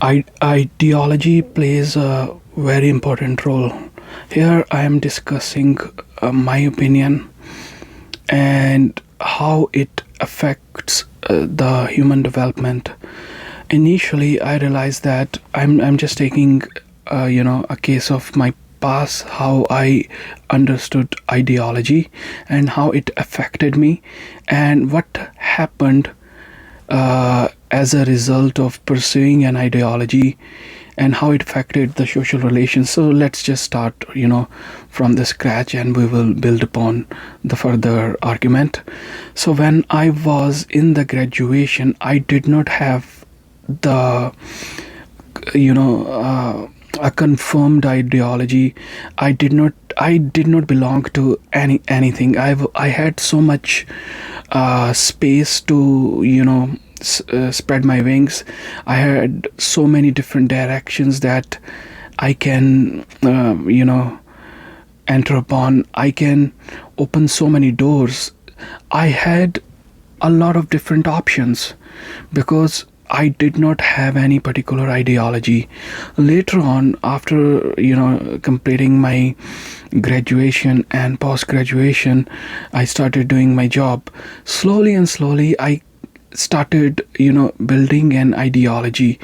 Ideology plays a very important role. Here I am discussing my opinion and how it affects the human development. Initially, I realized that I'm just taking a case of my past, how I understood ideology and how it affected me, and what happened as a result of pursuing an ideology and how it affected the social relations. So let's just start, from the scratch, and we will build upon the further argument. So when I was in the graduation, I did not have the, a confirmed ideology. I did not belong to anything. I had so much space to spread my wings. I had so many different directions that I can enter upon. I can open so many doors. I had a lot of different options because I did not have any particular ideology. Later on, after completing my graduation and post graduation, I started doing my job. Slowly and slowly, I started building an ideology.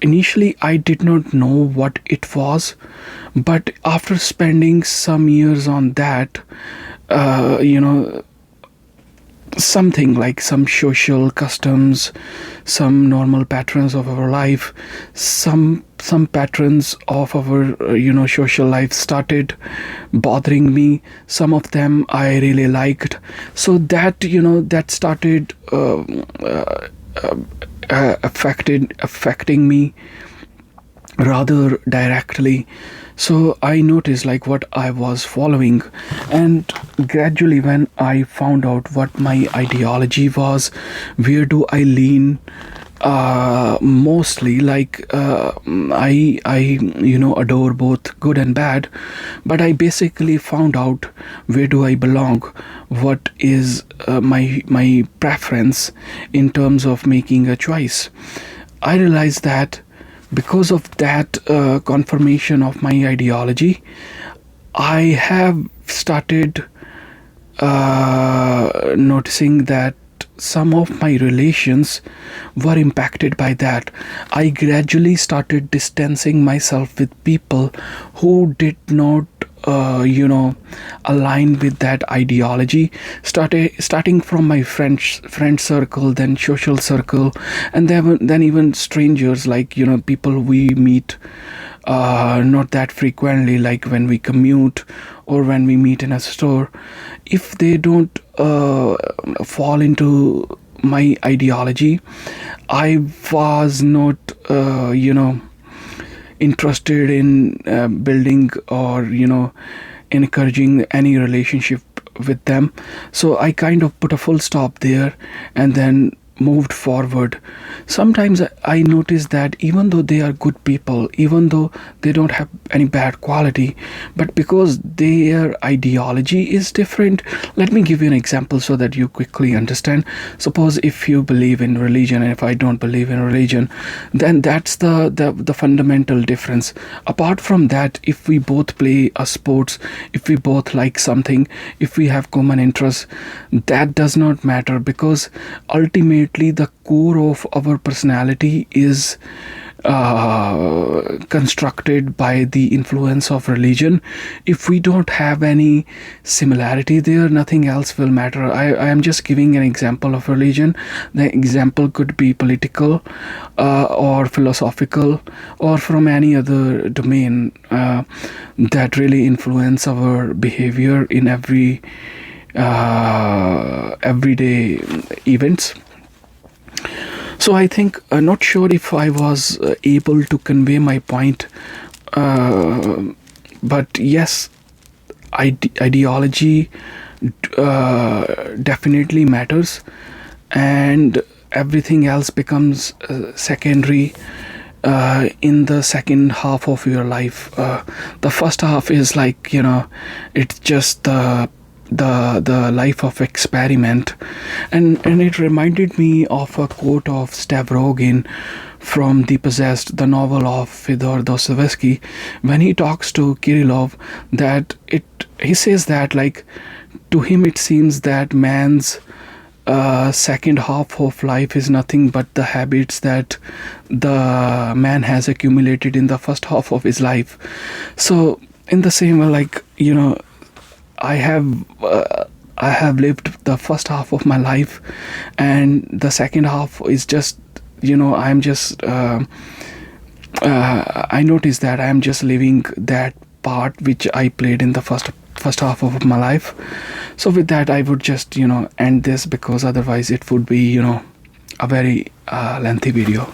Initially, I did not know what it was, but after spending some years on that, uh, you know something like some social customs, some normal patterns of our life, some patterns of our social life started bothering me. Some of them I really liked, so that started affecting me rather directly. So I noticed like what I was following, and gradually when I found out what my ideology was, where do I lean, mostly like I adore both good and bad, but I basically found out where do I belong, what is my preference in terms of making a choice. I realized that because of that confirmation of my ideology, I have started noticing that some of my relations were impacted by that. I gradually started distancing myself with people who did not align with that ideology, starting from my friend circle, then social circle, and then even strangers, like people we meet not that frequently, like when we commute or when we meet in a store. If they don't fall into my ideology, I was not interested in building or encouraging any relationship with them. So I kind of put a full stop there and then moved forward. Sometimes I notice that even though they are good people, even though they don't have any bad quality, but because their ideology is different. Let me give you an example so that you quickly understand. Suppose if you believe in religion and if I don't believe in religion, then that's the fundamental difference. Apart from that, if we both play a sports, if we both like something, if we have common interests, that does not matter, because ultimately the core of our personality is constructed by the influence of religion. If we don't have any similarity there, nothing else will matter. I am just giving an example of religion. The example could be political or philosophical or from any other domain that really influence our behavior in everyday events. So I think, not sure if I was able to convey my point, uh, but yes, ideology definitely matters, and everything else becomes secondary in the second half of your life. The first half is like, it's just the the life of experiment, and it reminded me of a quote of Stavrogin from The Possessed, the novel of Fyodor Dostoevsky, when he talks to Kirillov, that it he says that, like, to him it seems that man's second half of life is nothing but the habits that the man has accumulated in the first half of his life. So in the same way, like, I have I have lived the first half of my life, and the second half is just, I'm just I noticed that I'm just living that part which I played in the first half of my life. So with that, I would just end this, because otherwise it would be a very lengthy video.